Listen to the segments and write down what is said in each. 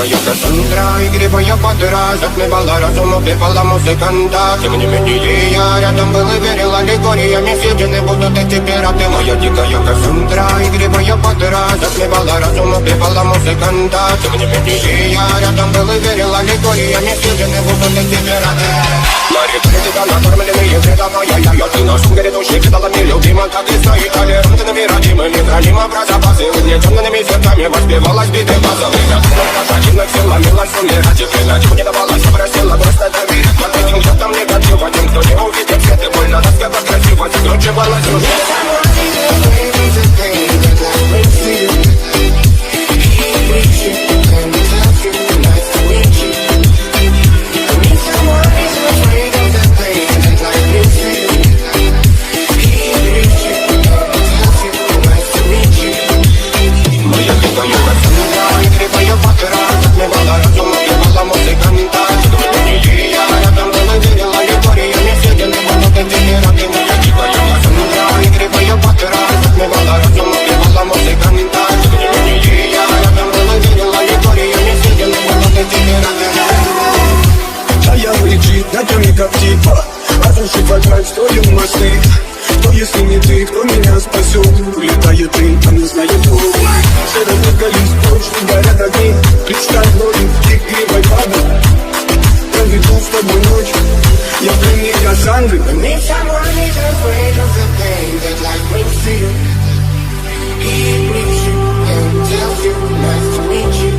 дикая Кассандра, игривая подра, затмевала разум, убивала музыканта. Тем не менее я рядом был и верил аллегориями, съедены будут эти пираты. Моя дикая Кассандра, игривая подра, затмевала разум, убивала музыканта. Тем не менее я рядом был и верил аллегориями, съедены будут эти пираты. Мари, тебя накормленные предавая я, ты наш грядущий кидалами любима, как и свои толерантными родимыми, хранимо про запасы, угнетенными сердцами воспевалась биты базовых. Противных сил ломилась умирать, и время чего не давалось, просила просто доверить. Под этим жестом негатива, тем, кто не увидит свет и больно, ласково красиво закручивалась уже. Строим мосты. Кто, если не ты, кто меня спасет? Улетает ты, а не знает кто. Серый лист, что горят огни. Представь ночью в игривой паде. Проведу с тобой ночь. Я пленник Кассандры. Need someone who's afraid of the pain that life brings to you. He brings you and tells you nice to meet you.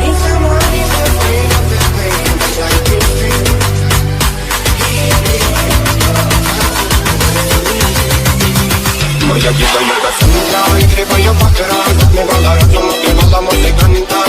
Need someone who's afraid of the pain that life brings to you. Моя дикая Кассандра, игривая подра, затмевала разум, убивала музыканта.